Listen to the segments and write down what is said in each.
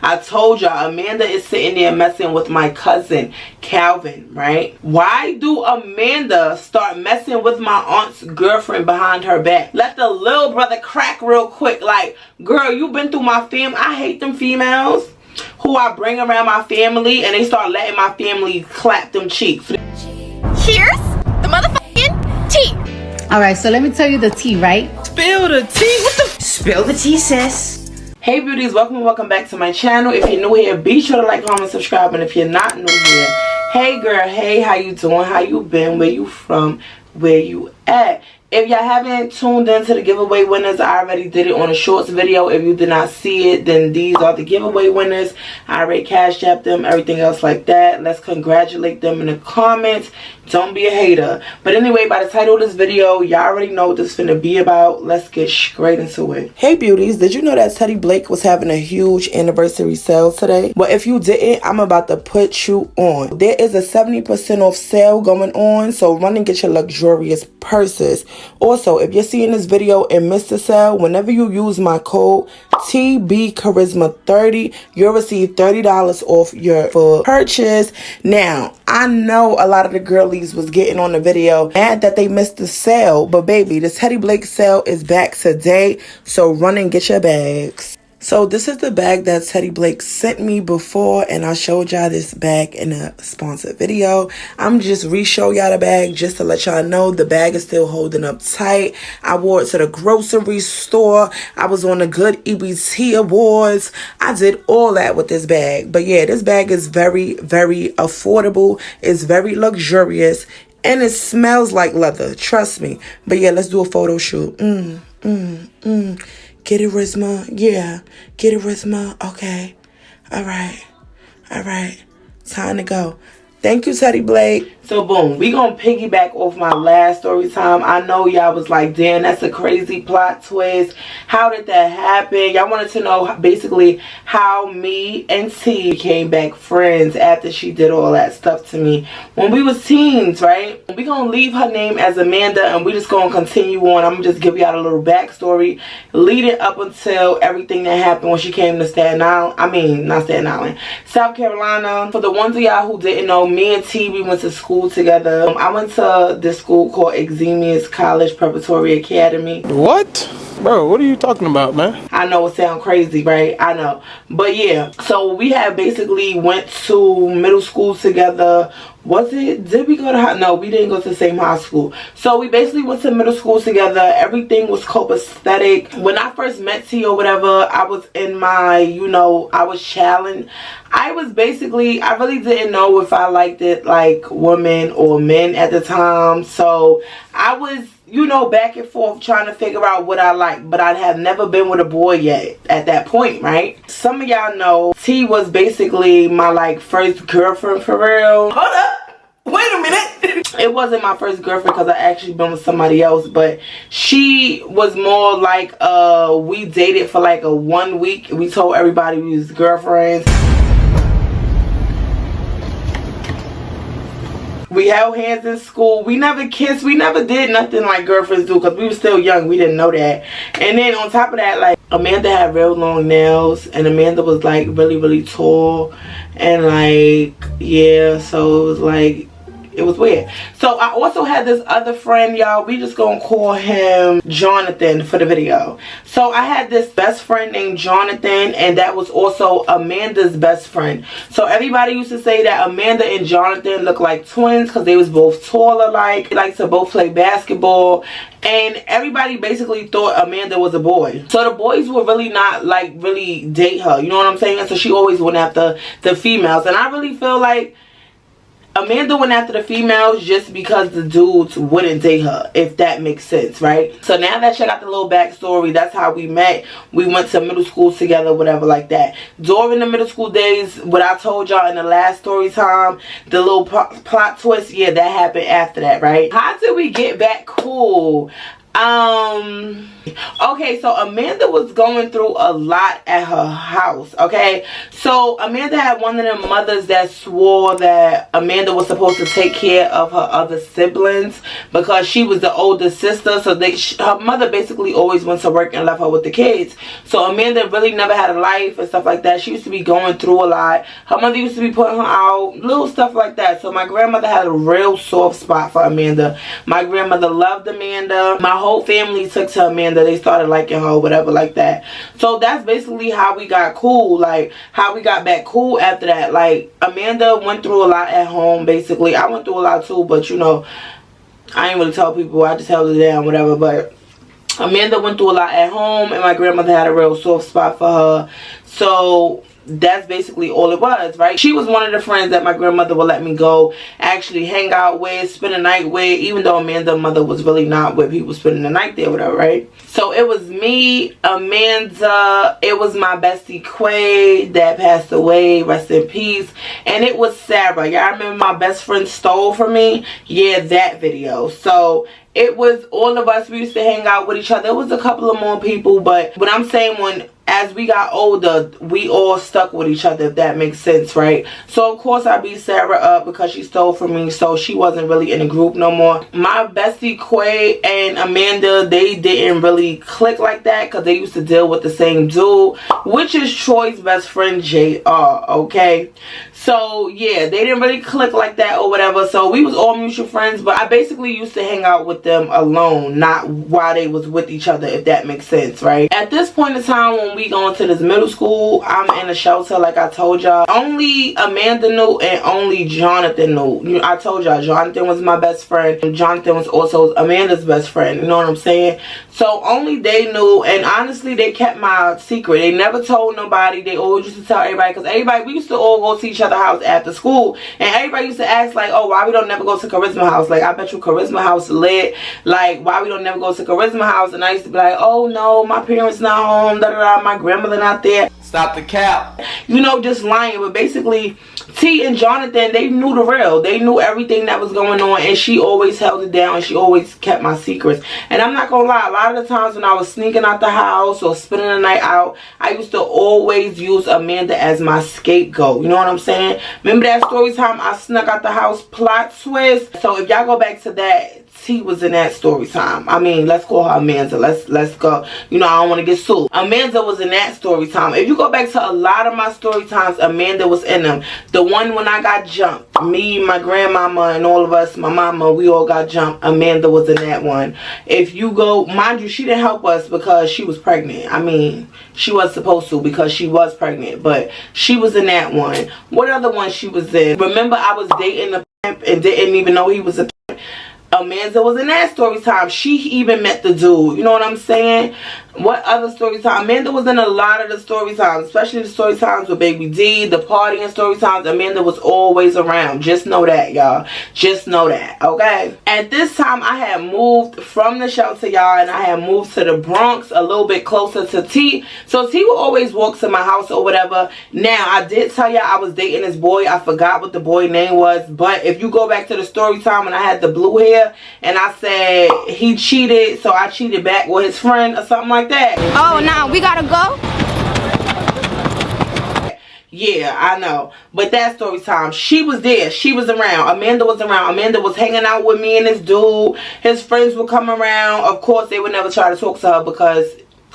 I told y'all Amanda is sitting there messing with my cousin Calvin, right? Why do Amanda start messing with my aunt's girlfriend behind her back? Let the little brother crack real quick. Like, girl, you been through my family. I hate them females who I bring around my family and they start letting my family clap them cheeks. Here's the motherfucking tea. Alright, so let me tell you the tea, right? Spill the tea. What the? Spill the tea, sis. Hey beauties, welcome back to my channel. If you're new here, be sure to like, comment, subscribe. And if you're not new here, hey girl, hey, how you doing? How you been? Where you from? Where you at? If y'all haven't tuned into the giveaway winners, I already did it on a shorts video. If you did not see it, then these are the giveaway winners. I already cash apped them, everything else like that. Let's congratulate them in the comments. Don't be a hater. But anyway, by the title of this video, y'all already know what this is finna be about. Let's get straight into it. Hey beauties, did you know that Teddy Blake was having a huge anniversary sale today? Well, if you didn't, I'm about to put you on. There is a 70% off sale going on, so run and get your luxurious purses. Also, if you're seeing this video and missed the sale, whenever you use my code TBCharisma30, you'll receive $30 off your full purchase. Now, I know a lot of the girlies was getting on the video mad that they missed the sale, but baby, the Teddy Blake sale is back today, so run and get your bags. So this is the bag that Teddy Blake sent me before, and I showed y'all this bag in a sponsored video. I'm just re-show y'all the bag just to let y'all know the bag is still holding up tight. I wore it to the grocery store. I was on the Good EBT Awards. I did all that with this bag. But yeah, this bag is very, very affordable. It's very luxurious, and it smells like leather. Trust me. But yeah, let's do a photo shoot. Get it, Risma? Yeah. Get it, Risma? Okay. Alright. Time to go. Thank you, Teddy Blake. So, boom. We gonna piggyback off my last story time. I know y'all was like, damn, that's a crazy plot twist. How did that happen? Y'all wanted to know, basically, how me and T became back friends after she did all that stuff to me when we was teens, right? We gonna leave her name as Amanda, and we just gonna continue on. I'm gonna just give y'all a little backstory leading up until everything that happened when she came to Staten Island. I mean, not Staten Island, South Carolina. For the ones of y'all who didn't know, me and T, we went to school together. I went to this school called Exemius College Preparatory Academy. What? Bro, what are you talking about, man? I know it sounds crazy, right? I know. But yeah, so we had basically went to middle school together. Was it? Did we go to high? No, we didn't go to the same high school. So we basically went to middle school together. Everything was copacetic. When I first met T or whatever, I was in my, I was challenged. I was basically, I really didn't know if I liked it like women or men at the time. So I was, back and forth trying to figure out what I like, but I have never been with a boy yet at that point, right? Some of y'all know T was basically my like first girlfriend for real. Hold up, wait a minute. It wasn't my first girlfriend because I actually been with somebody else, but she was more like we dated for like a 1 week. We told everybody we was girlfriends. We held hands in school. We never kissed. We never did nothing like girlfriends do because we were still young. We didn't know that. And then on top of that, like, Amanda had real long nails. And Amanda was like really, really tall. And like, yeah, so it was like, it was weird. So I also had this other friend, y'all. We just gonna call him Jonathan for the video. So I had this best friend named Jonathan, and that was also Amanda's best friend. So everybody used to say that Amanda and Jonathan look like twins because they was both tall alike. They like to both play basketball. And everybody basically thought Amanda was a boy. So the boys would really not like really date her. You know what I'm saying? So she always went after the females. And I really feel like Amanda went after the females just because the dudes wouldn't date her, if that makes sense, right? So now that you got the little backstory, that's how we met. We went to middle school together, whatever like that. During the middle school days, what I told y'all in the last story time, the little plot twist, yeah, that happened after that, right? How did we get back cool? Okay, so Amanda was going through a lot at her house. Okay, so Amanda had one of them mothers that swore that Amanda was supposed to take care of her other siblings because she was the older sister. So her mother basically always went to work and left her with the kids. So Amanda really never had a life and stuff like that. She used to be going through a lot. Her mother used to be putting her out, little stuff like that. So my grandmother had a real soft spot for Amanda. My grandmother loved Amanda. My whole family took to Amanda. They started liking her or whatever like that. So that's basically how we got cool, like how we got back cool after that. Like Amanda went through a lot at home. Basically I went through a lot too, but you know, I ain't really tell people, I just held it down, whatever. But Amanda went through a lot at home and my grandmother had a real soft spot for her. So that's basically all it was, right? She was one of the friends that my grandmother would let me go actually hang out with, spend the night with, even though Amanda's mother was really not with people spending the night there, whatever, right? So it was me, Amanda, it was my bestie Quay that passed away, rest in peace, and it was Sarah. Y'all remember my best friend stole from me? Yeah, that video. So it was all of us. We used to hang out with each other. It was a couple of more people, but what I'm saying, when as we got older, we all stuck with each other, if that makes sense, right? So of course I beat Sarah up because she stole from me, so she wasn't really in the group no more. My bestie Quay and Amanda, they didn't really click like that because they used to deal with the same dude, which is Troy's best friend JR, okay? So yeah, they didn't really click like that or whatever. So we was all mutual friends, but I basically used to hang out with them alone, not while they was with each other, if that makes sense, right? At this point in time, when we going to this middle school, I'm in a shelter, like I told y'all. Only Amanda knew and only Jonathan knew. I told y'all Jonathan was my best friend and Jonathan was also Amanda's best friend, you know what I'm saying? So only they knew, and honestly they kept my secret. They never told nobody. They always used to tell everybody, because everybody, we used to all go to each other's house after school, and everybody used to ask like, oh, why we don't never go to Charisma house? Like, I bet you Charisma house lit. Like, why we don't never go to Charisma house? And I used to be like, oh no, my parents not home, da da da, my grandmother not there. Stop the cap. You know, just lying. But basically T and Jonathan, they knew the real. They knew everything that was going on, and she always held it down, and she always kept my secrets. And I'm not gonna lie, a lot of the times when I was sneaking out the house or spending the night out, I used to always use Amanda as my scapegoat. You know what I'm saying? Remember that story time I snuck out the house plot twist? So if y'all go back to that, T was in that story time. I mean, let's call her Amanda. Let's go. You know, I don't want to get sued. Amanda was in that story time. If you go back to a lot of my story times, Amanda was in them. The one when I got jumped, me, my grandmama, and all of us, my mama, we all got jumped. Amanda was in that one. If you go, mind you, she didn't help us because she was pregnant. I mean, she was supposed to because she was pregnant, but she was in that one. What other one she was in? Remember, I was dating a pimp and didn't even know he was a pimp. Amanda was in that story time. She even met the dude. You know what I'm saying? What other story time? Amanda was in a lot of the story times, especially the story times with Baby D, the party and story times. Amanda was always around. Just know that, y'all. Just know that, okay? At this time, I had moved from the shelter, y'all, and I had moved to the Bronx, a little bit closer to T. So T would always walk to my house or whatever. Now, I did tell y'all I was dating this boy. I forgot what the boy name was, but if you go back to the story time when I had the blue hair and I said he cheated, so I cheated back with his friend or something like that. Oh, now we gotta go? Yeah, I know. But that story time, she was there. She was around. Amanda was around. Amanda was hanging out with me and this dude. His friends would come around. Of course, they would never try to talk to her because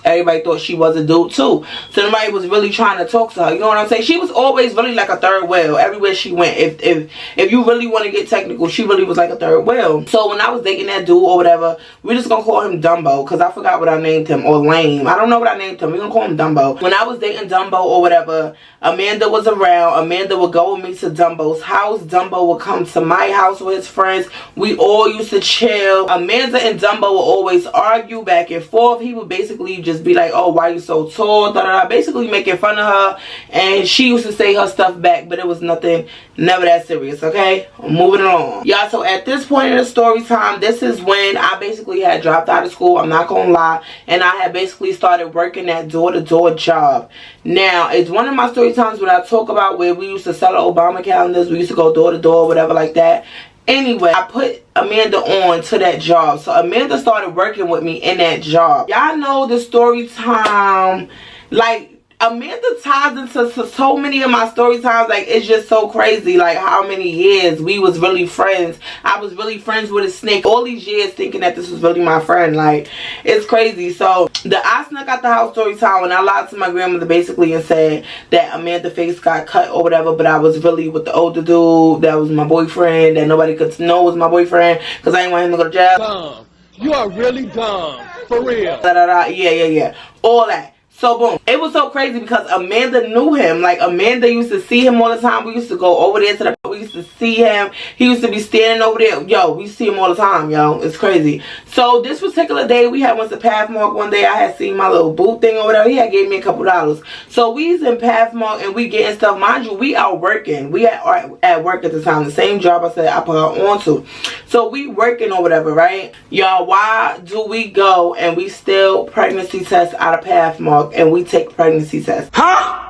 everybody thought she was a dude too. So nobody was really trying to talk to her. You know what I'm saying? She was always really like a third wheel everywhere she went. If you really want to get technical, she really was like a third wheel. So when I was dating that dude or whatever, we're just gonna call him Dumbo because I forgot what I named him, or Lame. I don't know what I named him. We're gonna call him Dumbo. When I was dating Dumbo or whatever, Amanda was around. Amanda would go with me to Dumbo's house. Dumbo would come to my house with his friends. We all used to chill. Amanda and Dumbo would always argue back and forth. He would basically just be like, oh, why you so tall, da, da, da, basically making fun of her, and she used to say her stuff back, but it was nothing, never that serious, okay? Moving along, y'all. So at this point in the story time, this is when I basically had dropped out of school, I'm not gonna lie, and I had basically started working that door-to-door job. Now, it's one of my story times when I talk about where we used to sell the Obama calendars. We used to go door to door, whatever like that. Anyway, I put Amanda on to that job. So Amanda started working with me in that job. Y'all know the story time, like, Amanda ties into so many of my story times. Like, it's just so crazy, like, how many years we was really friends. I was really friends with a snake all these years, thinking that this was really my friend. Like, it's crazy. So I snuck out the house story time when I lied to my grandmother basically and said that Amanda's face got cut or whatever, but I was really with the older dude that was my boyfriend, that nobody could know was my boyfriend because I didn't want him to go to jail. Dumb. You are really dumb. For real. Yeah. All that. So boom, it was so crazy because Amanda knew him. Like, Amanda used to see him all the time. We used to go over there to the, we used to see him. He used to be standing over there. Yo, we see him all the time, yo. It's crazy. So this particular day, we had went to Pathmark one day. I had seen my little boot thing over there. He had gave me a couple dollars. So we was in Pathmark and we getting stuff. Mind you, we out working. We at work at the time. The same job I said I put her on to. So we working or whatever, right? Y'all, why do we go and we still pregnancy test out of Pathmark and we take pregnancy tests? Huh?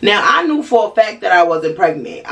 Now, I knew for a fact that I wasn't pregnant.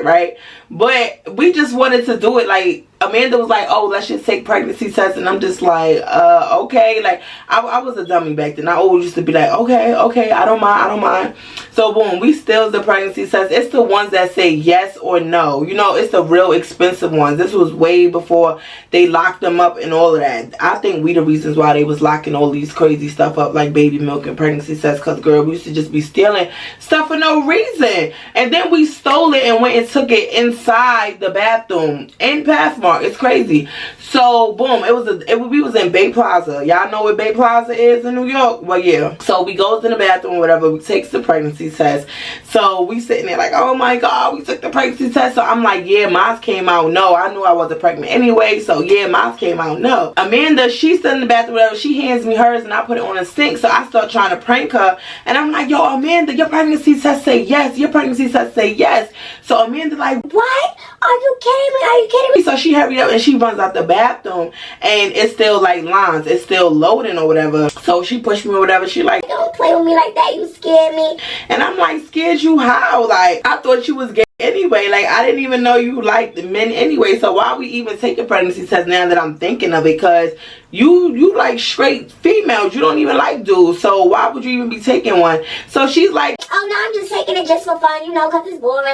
Right? But we just wanted to do it. Like, Amanda was like, oh, let's just take pregnancy tests. And I'm just like, okay. Like, I was a dummy back then. I always used to be like, okay, I don't mind. So, boom, we still the pregnancy tests. It's the ones that say yes or no. You know, it's the real expensive ones. This was way before they locked them up and all of that. I think we the reasons why they was locking all these crazy stuff up, like baby milk and pregnancy tests. Because, girl, we used to just be stealing stuff for no reason. And then we stole it and went and took it inside the bathroom in Pathmark. It's crazy. So boom, we was in Bay Plaza. Y'all know what Bay Plaza is in New York? Well, yeah. So we goes in the bathroom or whatever. We takes the pregnancy test. So we sitting there like, oh my god, we took the pregnancy test. So I'm like, yeah, mine came out no. I knew I wasn't pregnant anyway. So yeah, mine came out no. Amanda, she's sitting in the bathroom, whatever. She hands me hers and I put it on a sink. So I start trying to prank her and I'm like, yo, Amanda, your pregnancy test say yes. Your pregnancy test say yes. So Amanda like, what? Are you kidding me? So she hurried up and she runs out the bathroom and it's still like lines. It's still loading or whatever. So she pushed me or whatever. She like, don't play with me like that. You scared me. And I'm like, scared you how? Like, I thought you was gay anyway. Like, I didn't even know you liked men anyway. So why we even take a pregnancy test now that I'm thinking of it? Because you like straight females. You don't even like dudes. So why would you even be taking one? So she's like, oh no, I'm just taking it just for fun, you know, because it's boring.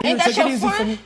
Ain't that your friend?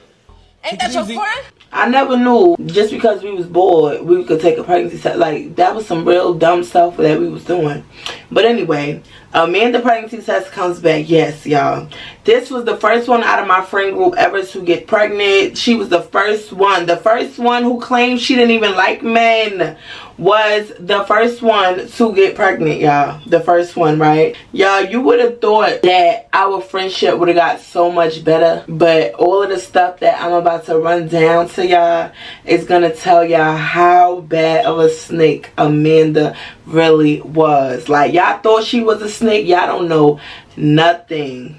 Ain't that your friend? I never knew just because we was bored we could take a pregnancy test. Like, that was some real dumb stuff that we was doing. But anyway, Amanda pregnancy test comes back. Yes, y'all. This was the first one out of my friend group ever to get pregnant. She was the first one. The first one who claimed she didn't even like men was the first one to get pregnant, y'all. The first one, right? Y'all, you would have thought that our friendship would have got so much better. But all of the stuff that I'm about to run down to y'all is going to tell y'all how bad of a snake Amanda really was. Like, y'all thought she was a snake. Y'all don't know nothing.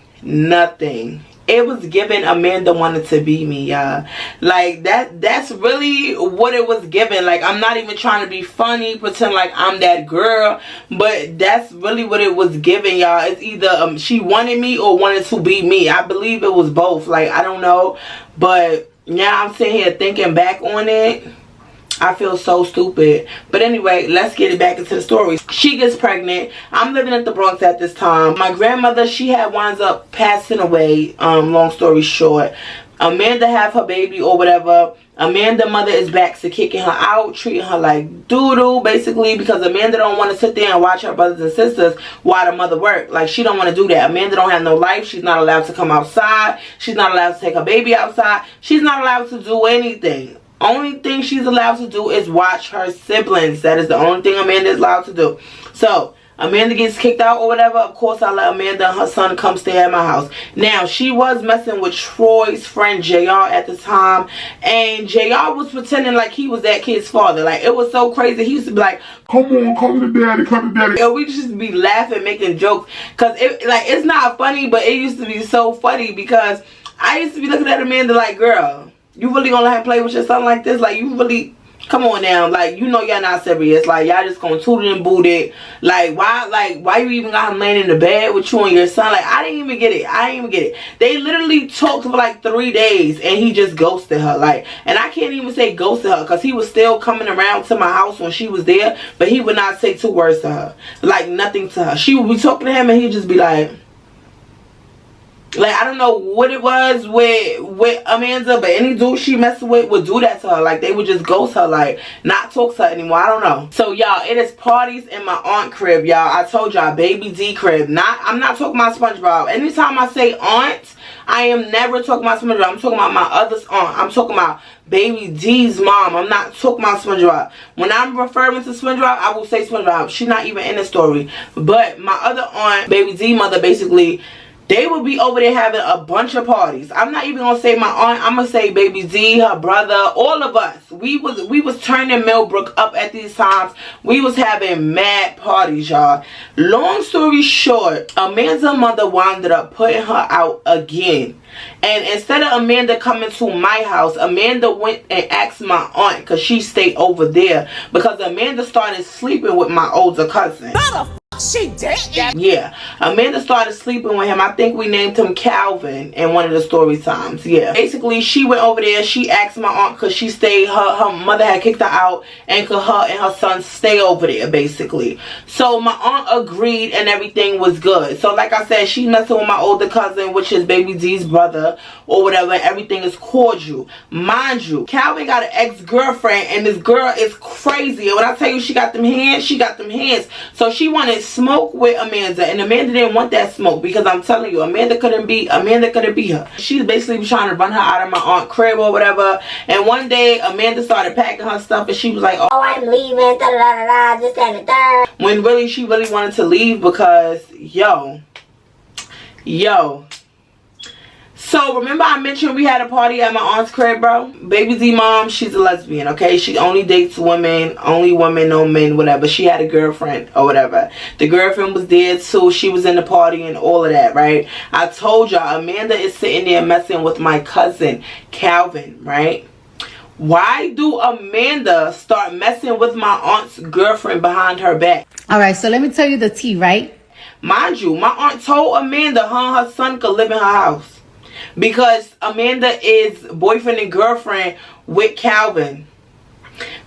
It was given Amanda wanted to be me, y'all. Like, that's really what it was given. Like, I'm not even trying to be funny, pretend like I'm that girl, but that's really what it was given, y'all. It's either she wanted me or wanted to be me. I believe it was both. Like, I don't know, but yeah, I'm sitting here thinking back on it. I feel so stupid. But anyway, let's get it back into the story. She gets pregnant. I'm living at the Bronx at this time. My grandmother, she had winds up passing away. Long story short. Amanda have her baby or whatever. Amanda mother is back to kicking her out, treating her like doo-doo, basically, because Amanda don't want to sit there and watch her brothers and sisters while the mother work. Like, she don't want to do that. Amanda don't have no life. She's not allowed to come outside. She's not allowed to take her baby outside. She's not allowed to do anything. Only thing she's allowed to do is watch her siblings. That is the only thing Amanda is allowed to do. So Amanda gets kicked out or whatever. Of course, I let Amanda and her son come stay at my house. Now, she was messing with Troy's friend JR at the time, and JR was pretending like he was that kid's father. Like, it was so crazy. He used to be like, come on, come to daddy, come to daddy. And we just be laughing, making jokes, because it's not funny, but it used to be so funny, because I used to be looking at Amanda like, girl, you really gonna let him play with your son like this? Like, you really Come on now, like, you know y'all not serious. Like, y'all just gonna toot it and boot it. Like, why you even got him laying in the bed with you and your son? Like, I didn't even get it. They literally talked for like 3 days and he just ghosted her. Like, and I can't even say ghosted her because he was still coming around to my house when she was there, but he would not say 2 words to her. Like, nothing to her. She would be talking to him and he'd just be like, I don't know what it was with Amanda, but any dude she messed with would do that to her. Like, they would just ghost her, like, not talk to her anymore. I don't know. So, y'all, it is parties in my aunt crib, y'all. I told y'all, baby D crib. I'm not talking about SpongeBob. Anytime I say aunt, I am never talking about SpongeBob. I'm talking about my other aunt. I'm talking about baby D's mom. I'm not talking about SpongeBob. When I'm referring to SpongeBob, I will say SpongeBob. She's not even in the story. But my other aunt, baby D mother, basically, they would be over there having a bunch of parties. I'm not even gonna say my aunt. I'm gonna say baby Z, her brother, all of us. We was turning Millbrook up at these times. We was having mad parties, y'all. Long story short, Amanda's mother wound up putting her out again. And instead of Amanda coming to my house, Amanda went and asked my aunt, because she stayed over there, because Amanda started sleeping with my older cousin. She did? Yeah, Amanda started sleeping with him. I think we named him Calvin in one of the story times. Yeah, basically she went over there. She asked my aunt, because she stayed, her mother had kicked her out, and could her and her son stay over there, basically. So my aunt agreed and everything was good. So like I said, she's messing with my older cousin, which is baby D's brother or whatever. Everything is cordial. Mind you, Calvin got an ex-girlfriend, and this girl is crazy. And when I tell you she got them hands, she got them hands. So she wanted smoke with Amanda, and Amanda didn't want that smoke, because I'm telling you, Amanda couldn't be her. She's basically trying to run her out of my aunt crib or whatever. And one day Amanda started packing her stuff, and she was like, oh, I'm leaving, da da da da, this and the third, when really she really wanted to leave, because yo, so remember I mentioned we had a party at my aunt's crib, bro? Baby Z mom, she's a lesbian, okay? She only dates women, only women, no men, whatever. She had a girlfriend or whatever. The girlfriend was there too. She was in the party and all of that, right? I told y'all, Amanda is sitting there messing with my cousin, Calvin, right? Why do Amanda start messing with my aunt's girlfriend behind her back? All right, so let me tell you the tea, right? Mind you, my aunt told Amanda her and her son could live in her house, because Amanda is boyfriend and girlfriend with Calvin.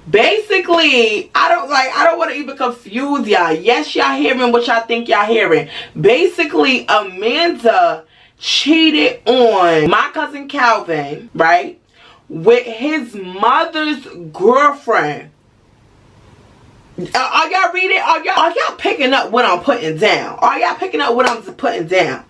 Basically, I don't want to even confuse y'all. Yes, y'all hearing what y'all think y'all hearing. Basically, Amanda cheated on my cousin Calvin, right, with his mother's girlfriend. Are y'all reading? Are y'all picking up what I'm putting down? Are y'all picking up what I'm putting down?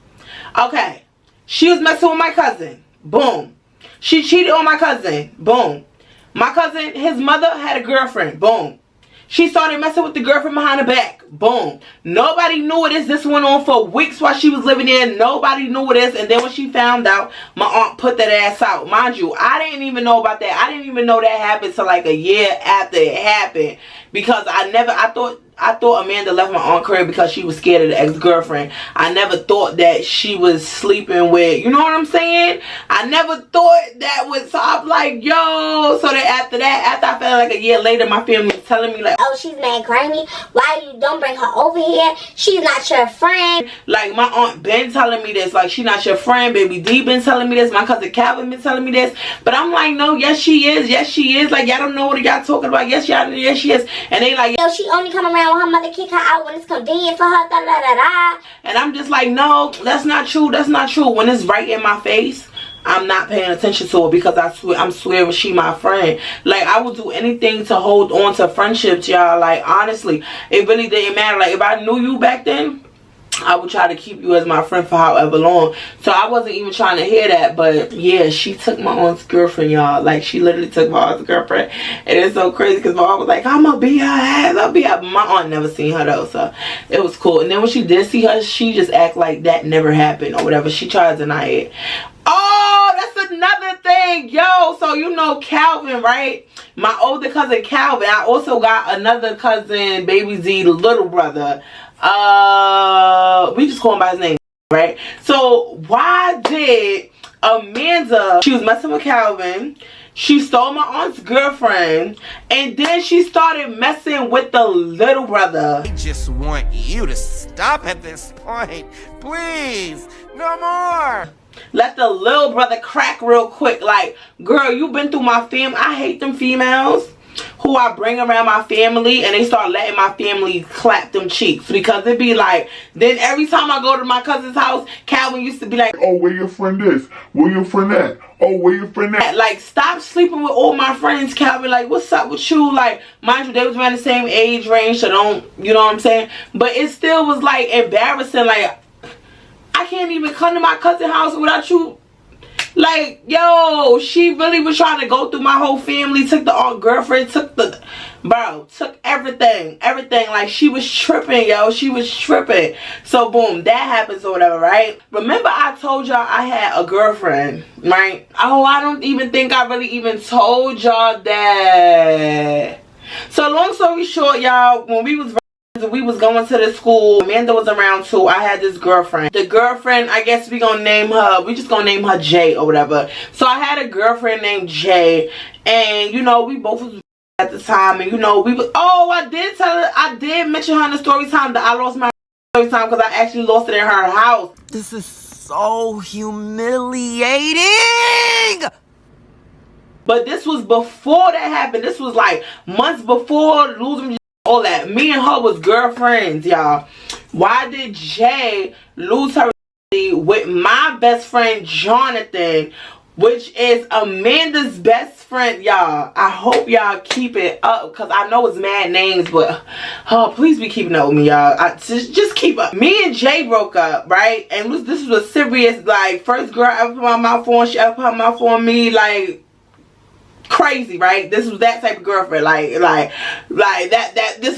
Okay. She was messing with my cousin. Boom. She cheated on my cousin. Boom. My cousin, his mother had a girlfriend. Boom. She started messing with the girlfriend behind her back. Boom. Nobody knew this. This went on for weeks while she was living there. Nobody knew this. And then when she found out, my aunt put that ass out. Mind you, I didn't even know about that. I didn't even know that happened till like a year after it happened. Because I thought Amanda left my aunt crib because she was scared of the ex-girlfriend. I never thought that she was sleeping with, you know what I'm saying? I never thought that was, so I'm like, yo. So then after I found like a year later, my family was telling me like, oh, she's mad grimy. Why you don't bring her over here? She's not your friend. Like, my aunt been telling me this. Like, she's not your friend. Baby D been telling me this. My cousin Calvin been telling me this. But I'm like, no, yes she is. Yes she is. Like, y'all don't know what y'all talking about. Yes, y'all, yes she is. And they like, yo, she only come around when her mother kick her out when it's convenient for her, da da da da. And I'm just like, no, that's not true. That's not true. When it's right in my face, I'm not paying attention to it, because I'm swearing she my friend. Like, I would do anything to hold on to friendships, y'all. Like, honestly, it really didn't matter. Like, if I knew you back then, I would try to keep you as my friend for however long. So I wasn't even trying to hear that. But yeah, she took my aunt's girlfriend, y'all. Like, she literally took my aunt's girlfriend. And it's so crazy because my aunt was like, I'm gonna be her ass, I'll be her. My aunt never seen her though, so it was cool. And then when she did see her, she just act like that never happened or whatever. She tried to deny it. Oh, that's another thing, yo. So you know Calvin, right? My older cousin Calvin. I also got another cousin, baby Z, the little brother. We just call him by his name, right? So why did Amanda, she was messing with Calvin, She stole my aunt's girlfriend, and then she started messing with the little brother. I just want you to stop at this point. Please, no more. Let the little brother crack real quick. Like, girl, you been through my family. I hate them females who I bring around my family and they start letting my family clap them cheeks, because it be like, then every time I go to my cousin's house, Calvin used to be like, oh, where your friend is? Where your friend at? Oh, where your friend at? Like, stop sleeping with all my friends, Calvin. Like, what's up with you? Like, mind you, they was around the same age range, so don't, you know what I'm saying? But it still was like embarrassing. Like, I can't even come to my cousin's house without you. Like, yo, she really was trying to go through my whole family, took the old girlfriend, took the, bro, took everything. Like, she was tripping, yo, she was tripping. So, boom, that happens or whatever, right? Remember I told y'all I had a girlfriend, right? Oh, I don't even think I really even told y'all that. So, long story short, y'all, when we was going to the school, Amanda was around too. I had this girlfriend. The girlfriend, I guess we just gonna name her Jay or whatever. So I had a girlfriend named Jay, and you know, we both was at the time, and you know, we was, oh, I did mention her in the story time that I lost my story time because I actually lost it in her house. This is so humiliating. But this was before that happened. This was like months before losing all that. Me and her was girlfriends, y'all. Why did Jay lose her with my best friend Jonathan, which is Amanda's best friend, y'all? I hope y'all keep it up, because I know it's mad names, but please be keeping up with me, y'all. Just keep up. Me and Jay broke up, right? And this was a serious, like, first girl I ever put my mouth on. She ever put her mouth on me, like, crazy, right? This was that type of girlfriend, like this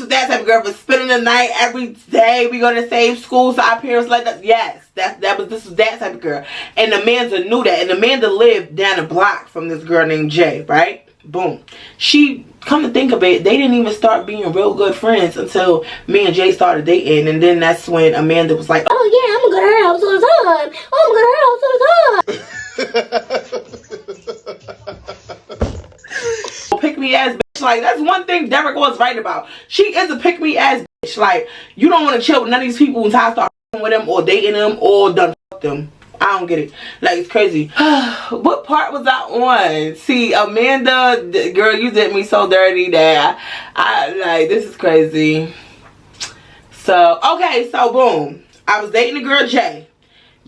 was that type of girlfriend. Spending the night every day. We go to the same school, so our parents let us. Yes, this was that type of girl. And Amanda knew that, and Amanda lived down the block from this girl named Jay, right? Boom. She, come to think of it, they didn't even start being real good friends until me and Jay started dating, and then that's when Amanda was like, oh yeah, I'm gonna go to her house all the time. Oh, I'm gonna go to her house all the time. Pick me ass bitch. Like, that's one thing Derek was right about. She is a pick me ass bitch. Like, you don't want to chill with none of these people until I start with them or dating them or done fuck them. I don't get it. Like, it's crazy. What part was I on? See, Amanda, girl, you did me so dirty that I like, this is crazy. So, okay, so boom. I was dating the girl Jay.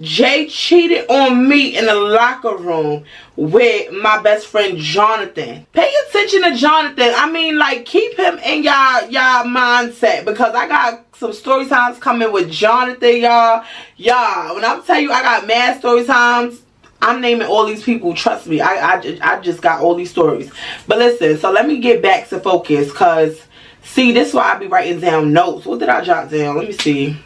Jay cheated on me in the locker room with my best friend Jonathan. Pay attention to Jonathan. I mean, like, keep him in y'all mindset, because I got some story times coming with Jonathan, y'all. When I'm telling you I got mad story times, I'm naming all these people. Trust me, I just got all these stories. But listen, so let me get back to focus, because see, this is why I be writing down notes. What did I jot down? Let me see.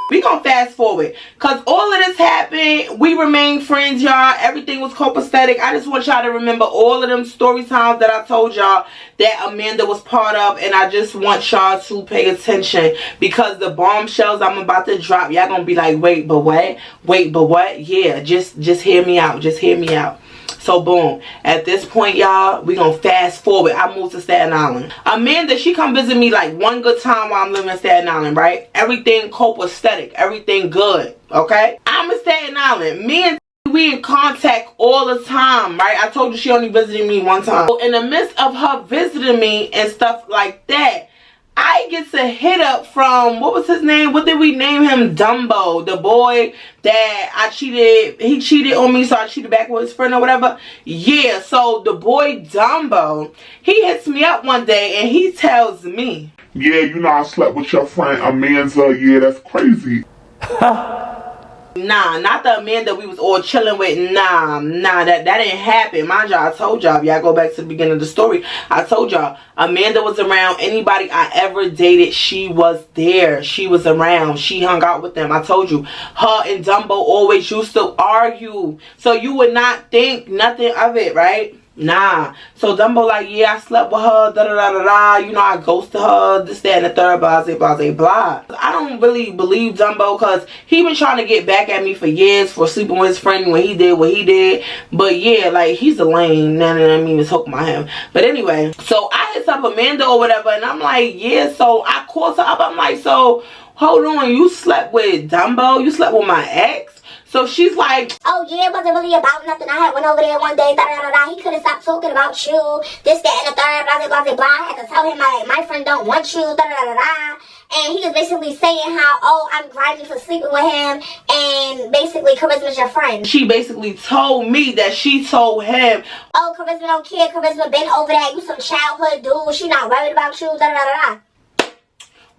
We gonna fast forward, because all of this happened. We remained friends, y'all. Everything was copacetic. I just want y'all to remember all of them story times that I told y'all that Amanda was part of, and I just want y'all to pay attention, because the bombshells I'm about to drop, y'all gonna be like, wait, but what? Wait, but what? Yeah, just hear me out. Just hear me out. So boom, at this point, y'all, we gonna fast forward. I moved to Staten Island. Amanda, she come visit me like one good time while I'm living in Staten Island, right? Everything copacetic, everything good, okay? I'm in Staten Island. Me and we in contact all the time, right? I told you she only visited me one time. So in the midst of her visiting me and stuff like that, I get a hit up from, what was his name? What did we name him? Dumbo. The boy that I cheated. He cheated on me, so I cheated back with his friend or whatever. Yeah, so the boy Dumbo, he hits me up one day and he tells me, yeah, you know I slept with your friend Amanda. Yeah, that's crazy. Nah, not the Amanda we was all chilling with. Nah, that didn't happen. Mind y'all, I told y'all, y'all go back to the beginning of the story. I told y'all, Amanda was around. Anybody I ever dated, she was there. She was around. She hung out with them. I told you, her and Dumbo always used to argue. So you would not think nothing of it, right? Nah. So Dumbo like, yeah, I slept with her, da da da da da. You know, I ghosted her, this, that, and the third, blah, blah, blah, blah. I don't really believe Dumbo because he been trying to get back at me for years for sleeping with his friend when he did what he did. But yeah, like, he's a lame. None of them even talking about him. But anyway, so I hit up Amanda or whatever, and I'm like, yeah. So I called her up. I'm like, so hold on, you slept with Dumbo? You slept with my ex? So she's like, oh yeah, it wasn't really about nothing. I had went over there one day, da da da da. He couldn't stop talking about you, this, that, and the third, blah blah blah blah. I had to tell him my friend don't want you, da da da da. And he was basically saying how, oh, I'm grinding for sleeping with him, and basically Charisma's your friend. She basically told me that she told him, oh, Charisma don't care, Charisma been over that, you some childhood dude, she not worried about you, da da da da.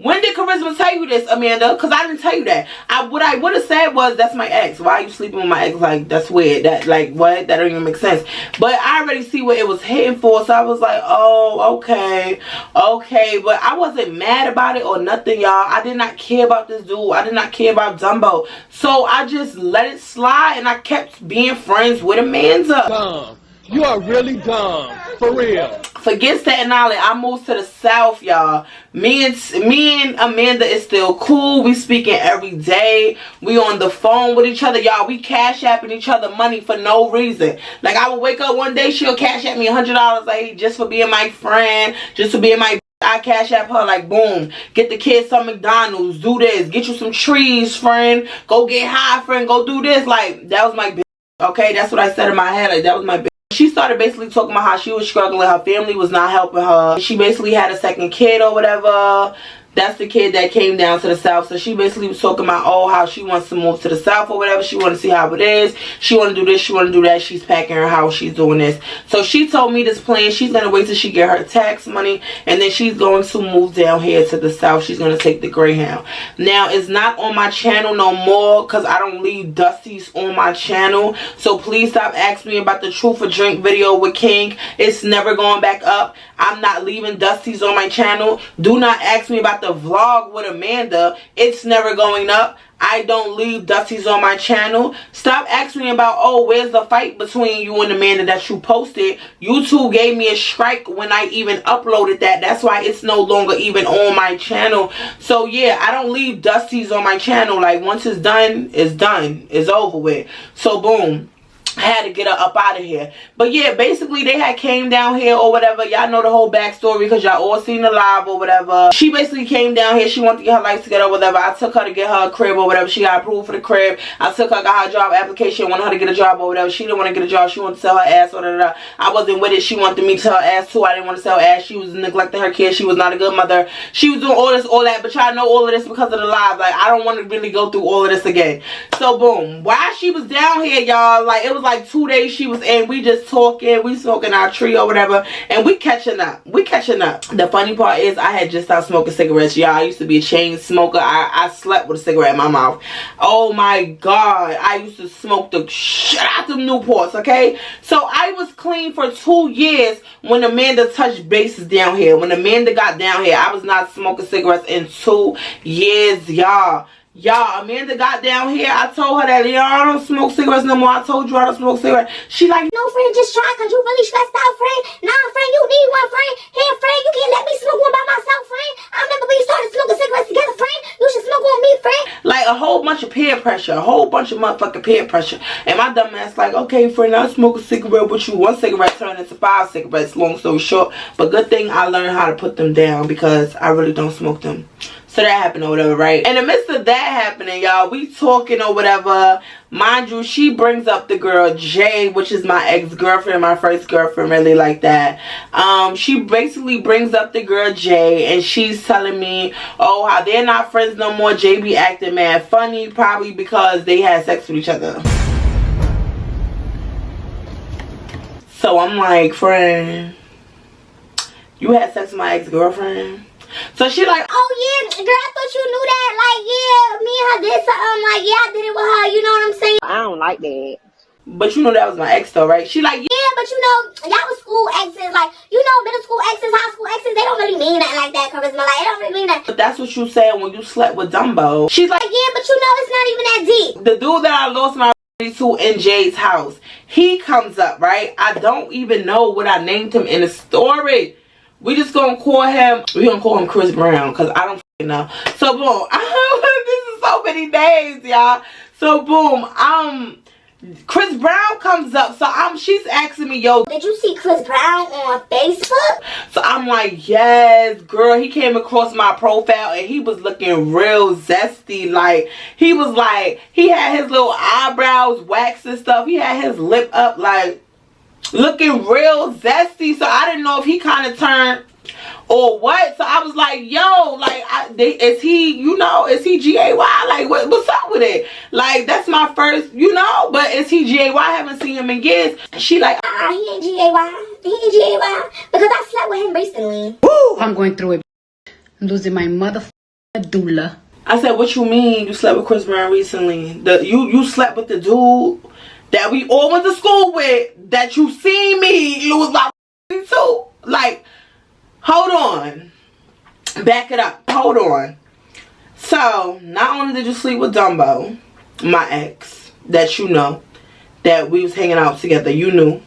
When did Charisma tell you this, Amanda? Because I didn't tell you that. What I would have said was, that's my ex. Why are you sleeping with my ex? Like, that's weird. That, like, what? That don't even make sense. But I already see what it was hitting for. So I was like, oh, okay. Okay. But I wasn't mad about it or nothing, y'all. I did not care about this dude. I did not care about Dumbo. So I just let it slide. And I kept being friends with Amanda. Dumb. You are really dumb. For real. Forget Staten Island. I moved to the South, y'all. Me and Amanda is still cool. We speaking every day. We on the phone with each other, y'all. We cash apping each other money for no reason. Like, I would wake up one day, she'll cash at me $100, like, just for being my friend, just for being my. I cash app her, like, boom, get the kids some McDonald's, do this, get you some trees, friend, go get high, friend, go do this. Like, that was my bitch. Okay, that's what I said in my head. Like, that was my bitch. She started basically talking about how she was struggling. Her family was not helping her. She basically had a second kid or whatever. That's the kid that came down to the South. So she basically was talking about, oh, how she wants to move to the South or whatever. She want to see how it is. She want to do this. She want to do that. She's packing her house. She's doing this. So she told me this plan. She's going to wait till she get her tax money. And then she's going to move down here to the South. She's going to take the Greyhound. Now, it's not on my channel no more because I don't leave Dusties on my channel. So please stop asking me about the Truth or Drink video with King. It's never going back up. I'm not leaving Dusties on my channel. Do not ask me about the vlog with Amanda. It's never going up. I don't leave Dusties on my channel. Stop asking me about, oh, where's the fight between you and Amanda that you posted. YouTube gave me a strike when I even uploaded that. That's why it's no longer even on my channel. So yeah, I don't leave Dusties on my channel. Like, once it's done, it's done. It's over with. So boom. I had to get her up out of here. But yeah, basically they had came down here or whatever. Y'all know the whole backstory because y'all all seen the live or whatever. She basically came down here. She wanted to get her life together or whatever. I took her to get her a crib or whatever. She got approved for the crib. I took her, got her job application, wanted her to get a job or whatever. She didn't want to get a job. She wanted to sell her ass or whatever. I wasn't with it. She wanted me to sell her ass too. I didn't want to sell ass. She was neglecting her kids. She was not a good mother. She was doing all this, all that. But y'all know all of this because of the live. Like, I don't want to really go through all of this again. So boom. While she was down here, y'all, like, it was like 2 days she was in, we just talking, we smoking our tree or whatever, and we catching up. The funny part is I had just stopped smoking cigarettes, y'all. I used to be a chain smoker. I slept with a cigarette in my mouth. Oh my god, I used to smoke the shit out them Newports, okay? So I was clean for 2 years when Amanda touched bases down here. When Amanda got down here, I was not smoking cigarettes in 2 years, y'all. Y'all, Amanda got down here. I told her that, y'all, I don't smoke cigarettes no more. I told you I don't smoke cigarettes. She like, no, friend, just try because you really stressed out, friend. Nah, friend, you need one, friend. Here, friend, you can't let me smoke one by myself, friend. I remember we started smoking cigarettes together, friend. You should smoke one with me, friend. Like, a whole bunch of peer pressure. A whole bunch of motherfucking peer pressure. And my dumb ass like, okay, friend, I'll smoke a cigarette with you. 1 cigarette turned into 5 cigarettes, long story short. But good thing I learned how to put them down because I really don't smoke them. So that happened or whatever, right? In the midst of that happening, y'all, we talking or whatever. Mind you, she brings up the girl Jay, which is my ex-girlfriend, my first girlfriend, really like that. She basically brings up the girl Jay, and she's telling me, oh, how they're not friends no more. Jay be acting mad funny, probably because they had sex with each other. So I'm like, friend, you had sex with my ex-girlfriend? So she like, oh yeah, girl, I thought you knew that. Like, yeah, me and her did something. Like, yeah, I did it with her. You know what I'm saying? I don't like that. But you know that was my ex though, right? She like, yeah, but you know, y'all was school exes. Like, you know, middle school exes, high school exes, they don't really mean nothing like that, Charisma. Like, they don't really mean that. But that's what you said when you slept with Dumbo. She's like, yeah, but you know, it's not even that deep. The dude that I lost my in Jay's house. He comes up, right? I don't even know what I named him in the story. We just gonna call him, Chris Brown, because I don't know. So boom, this is so many names, y'all. So boom, Chris Brown comes up. So she's asking me, yo, did you see Chris Brown on Facebook? So I'm like, yes, girl. He came across my profile and he was looking real zesty. Like, he was like, he had his little eyebrows waxed and stuff. He had his lip up, like, looking real zesty. So I didn't know if he kind of turned or what. So I was like, yo, like, is he, you know, is he GAY? Like, what's up with it? Like, that's my first, you know, but is he GAY? I haven't seen him in years. And she like, he ain't GAY. He ain't GAY. Because I slept with him recently. Woo! I'm going through it. I'm losing my motherfucking doula. I said, what you mean you slept with Chris Brown recently? You slept with the dude that we all went to school with, that you seen me lose my too. Like, hold on. Back it up. Hold on. So, not only did you sleep with Dumbo, my ex, that you know, that we was hanging out together, you knew.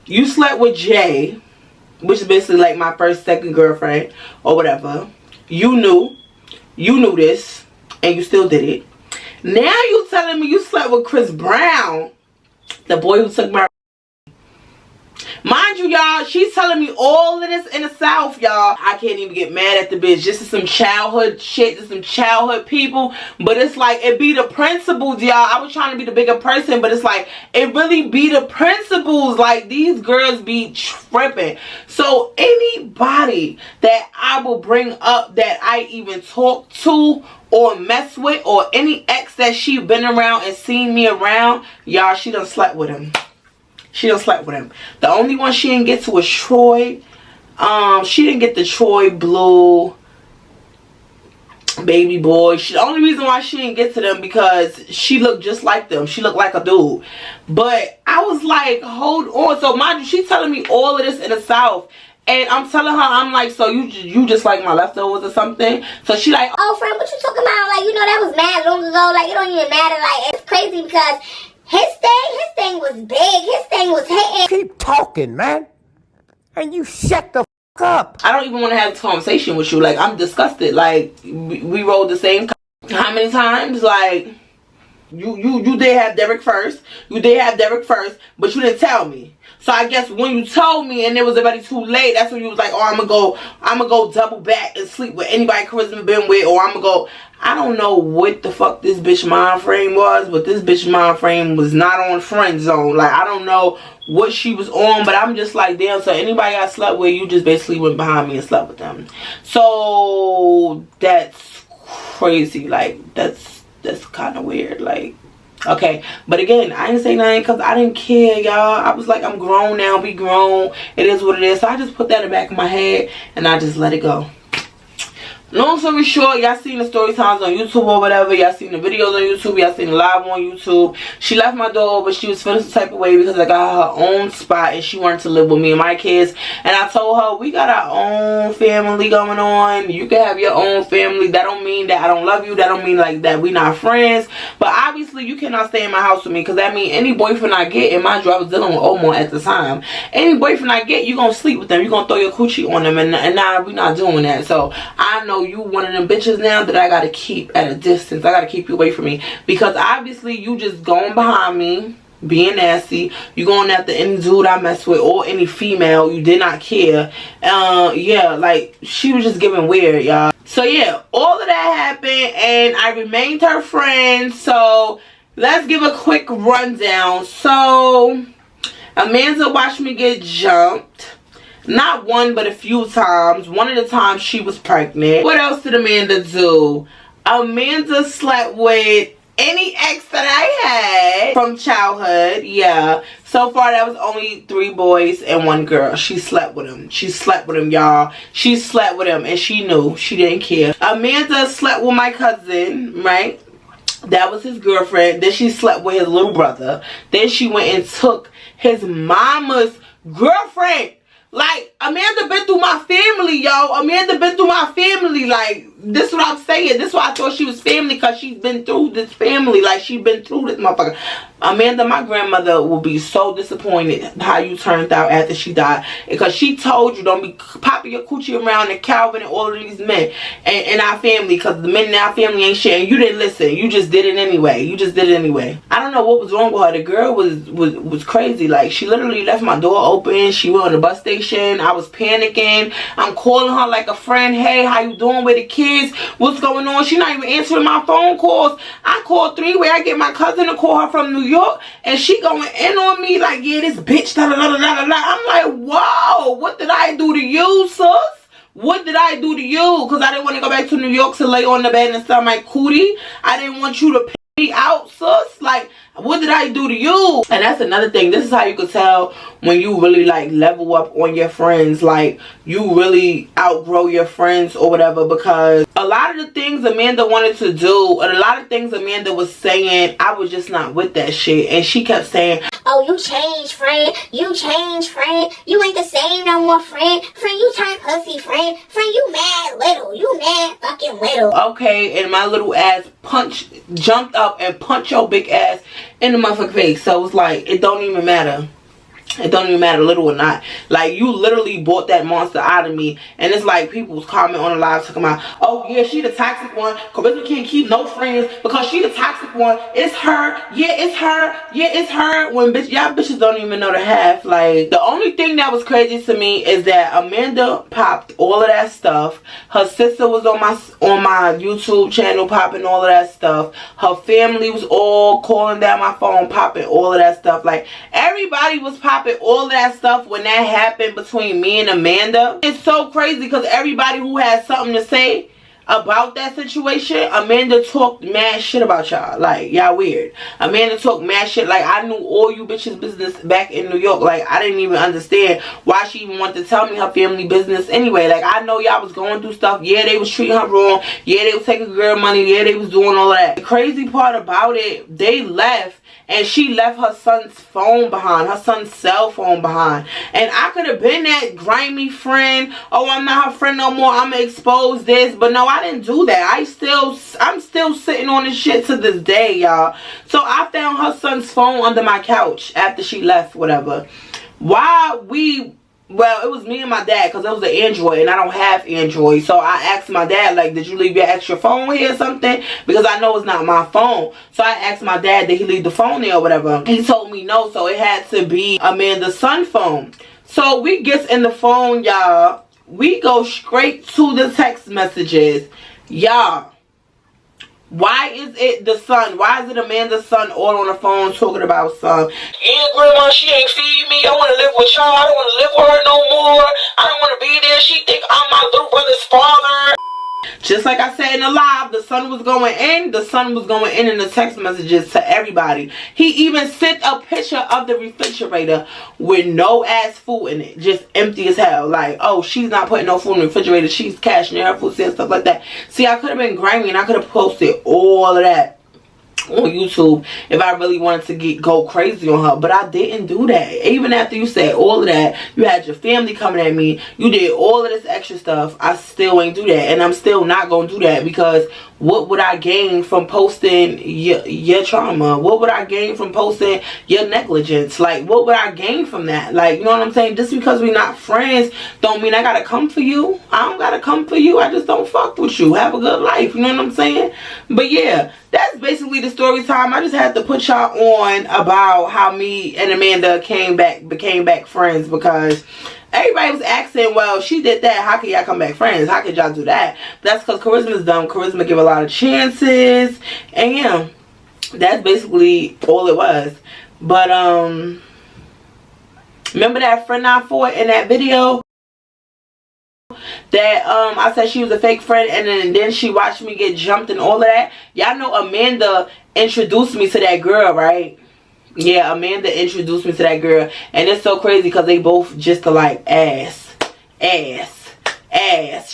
You slept with Jay, which is basically like my first, second girlfriend, or whatever. You knew this, and you still did it. Now you telling me you slept with Chris Brown, the boy who took my... Mind you, y'all, she's telling me all of this in the South, y'all. I can't even get mad at the bitch. This is some childhood shit. This is some childhood people. But it's like, it be the principles, y'all. I was trying to be the bigger person, but it's like, it really be the principles. Like, these girls be tripping. So, anybody that I will bring up that I even talk to or mess with, or any ex that she been around and seen me around, y'all, she done slept with him. She done slept with him. The only one she didn't get to was Troy. She didn't get the Troy Blue baby boy. The only reason why she didn't get to them because she looked just like them. She looked like a dude. But I was like, hold on. So mind you, she's telling me all of this in the South. And I'm telling her, I'm like, so you just like my leftovers or something? So she like, oh, friend, what you talking about? Like, you know, that was mad long ago. Like, it don't even matter. Like, it's crazy because his thing was big. His thing was hitting. Keep talking, man. And you shut the f up. I don't even want to have this conversation with you. Like, I'm disgusted. Like, we rode the same car. How many times? Like, you did have Derek first. You did have Derek first, but you didn't tell me. So I guess when you told me and it was already too late, that's when you was like, oh, I'm gonna go double back and sleep with anybody Charisma been with, or I'm gonna go. I don't know what the fuck this bitch mind frame was, but this bitch mind frame was not on friend zone. Like, I don't know what she was on, but I'm just like, damn, so anybody I slept with, you just basically went behind me and slept with them. So that's crazy. Like, that's kind of weird. Like, okay, but again, I didn't say nothing because I didn't care, y'all. I was like, I'm grown now, be grown. It is what it is. So I just put that in the back of my head and I just let it go. Long story short, y'all seen the story times on YouTube or whatever. Y'all seen the videos on YouTube. Y'all seen the live on YouTube. She left my door, but she was feeling some type of way because I got her own spot and she wanted to live with me and my kids. And I told her, we got our own family going on. You can have your own family. That don't mean that I don't love you. That don't mean like that we not friends. But obviously, you cannot stay in my house with me because that means any boyfriend I get, and mind you, I was dealing with Omar at the time. Any boyfriend I get, you going to sleep with them. You going to throw your coochie on them. And nah, we not doing that. So I know you one of them bitches now that I gotta keep at a distance. I gotta keep you away from me because obviously you just going behind me being nasty. You going after any dude I mess with or any female. You did not care. Yeah, like she was just giving weird, y'all. So yeah, all of that happened and I remained her friend. So let's give a quick rundown. So Amanda watched me get jumped. Not one, but a few times. One of the times she was pregnant. What else did Amanda do? Amanda slept with any ex that I had from childhood. Yeah. So far, that was only 3 boys and 1 girl. She slept with him. She slept with him, y'all. She slept with him, and she knew. She didn't care. Amanda slept with my cousin, right? That was his girlfriend. Then she slept with his little brother. Then she went and took his mama's girlfriend. Like, Amanda been through my family, y'all. Amanda been through my family. Like, this is what I'm saying. This is why I thought she was family, because she's been through this family. Like, she's been through this motherfucker. Amanda, my grandmother, will be so disappointed how you turned out after she died, because she told you don't be popping your coochie around the Calvin and all of these men in our family, because the men in our family ain't shit, and you didn't listen. You just did it anyway. You just did it anyway. I don't know what was wrong with her. The girl was crazy. Like, she literally left my door open. She went on the bus station. I was panicking. I'm calling her like a friend. Hey, how you doing with the kids? What's going on? She not even answering my phone calls. I called three-way. I get my cousin to call her from New York, and she going in on me like, yeah, this bitch, da da da da da da. I'm like, whoa, what did I do to you, sus? What did I do to you? Because I didn't want to go back to New York to lay on the bed and suck my cootie. I didn't want you to pay me out, sus. Like, what did I do to you? And that's another thing. This is how you could tell when you really like level up on your friends. Like, you really outgrow your friends or whatever, because a lot of the things Amanda wanted to do and a lot of things Amanda was saying, I was just not with that shit. And she kept saying, oh, you changed, friend. You changed, friend. You ain't the same no more, friend. Friend, you turned pussy, friend. Friend, you mad little. You mad fucking little. Okay, and my little ass jumped up and punched your big ass in the motherfucking face. So it's like, it don't even matter. It don't even matter, little or not. Like, you literally bought that monster out of me. And it's like people was commenting on the live talking about, oh yeah, she the toxic one. Charisma can't keep no friends because she the toxic one. It's her. Yeah, it's her. Yeah, it's her. When bitch, y'all bitches don't even know the half. Like, the only thing that was crazy to me is that Amanda popped all of that stuff. Her sister was on my YouTube channel popping all of that stuff. Her family was all calling down my phone popping all of that stuff. Like, everybody was popping all that stuff when that happened between me and Amanda. It's so crazy because everybody who has something to say about that situation, Amanda talked mad shit about y'all. Like, y'all weird. Amanda talked mad shit. Like, I knew all you bitches business back in New York. Like, I didn't even understand why she even wanted to tell me her family business anyway. Like, I know y'all was going through stuff. Yeah, they was treating her wrong. Yeah, they was taking girl money. Yeah, they was doing all of that. The crazy part about it, they left. And she left her son's phone behind. Her son's cell phone behind. And I could have been that grimy friend. Oh, I'm not her friend no more. I'm going to expose this. But no, I didn't do that. I'm still sitting on this shit to this day, y'all. So I found her son's phone under my couch after she left, whatever. Well, it was me and my dad, because it was an Android and I don't have Android. So I asked my dad, like, did you leave your extra phone here or something? Because I know it's not my phone. So I asked my dad, did he leave the phone there or whatever? He told me no, so it had to be Amanda's son's phone. So we gets in the phone, y'all. We go straight to the text messages. Y'all, why is it the son? Why is it Amanda's son all on the phone talking about son? Yeah, grandma, she ain't feed me. I want to live with y'all. I don't want to live with her no more. I don't want to be there. She think I'm my little brother's father. Just like I said in the live, the son was going in. The son was going in the text messages to everybody. He even sent a picture of the refrigerator with no ass food in it. Just empty as hell. Like, oh, she's not putting no food in the refrigerator. She's cashing in her food and stuff like that. See, I could have been grimy and I could have posted all of that on YouTube if I really wanted to go crazy on her, but I didn't do that. Even after you said all of that, you had your family coming at me, you did all of this extra stuff, I still ain't do that, and I'm still not gonna do that, because what would I gain from posting your trauma? What would I gain from posting your negligence? Like, what would I gain from that? Like, you know what I'm saying? Just because we're not friends don't mean I gotta come for you. I don't gotta come for you. I just don't fuck with you. Have a good life. You know what I'm saying? But yeah, that's basically the story time. I just had to put y'all on about how me and Amanda became back friends, because everybody was asking, well, she did that, how can y'all come back friends? How could y'all do that? But that's because Charisma's dumb. Charisma give a lot of chances. And yeah, that's basically all it was. But remember that friend I fought in that video? That I said she was a fake friend, and then she watched me get jumped and all of that. Y'all know Amanda introduced me to that girl, right? Yeah, Amanda introduced me to that girl. And it's so crazy because they both just like ass.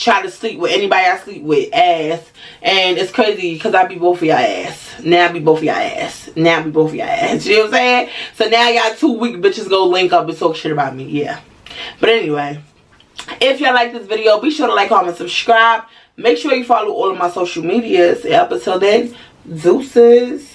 Try to sleep with anybody I sleep with. Ass. And it's crazy because I be both of y'all ass. Now I be both of y'all ass. Now I be both of y'all ass. You know what I'm saying? So now y'all 2 weak bitches go link up and talk shit about me. Yeah. But anyway, if y'all like this video, be sure to like, comment, subscribe. Make sure you follow all of my social medias. Up until then, deuces.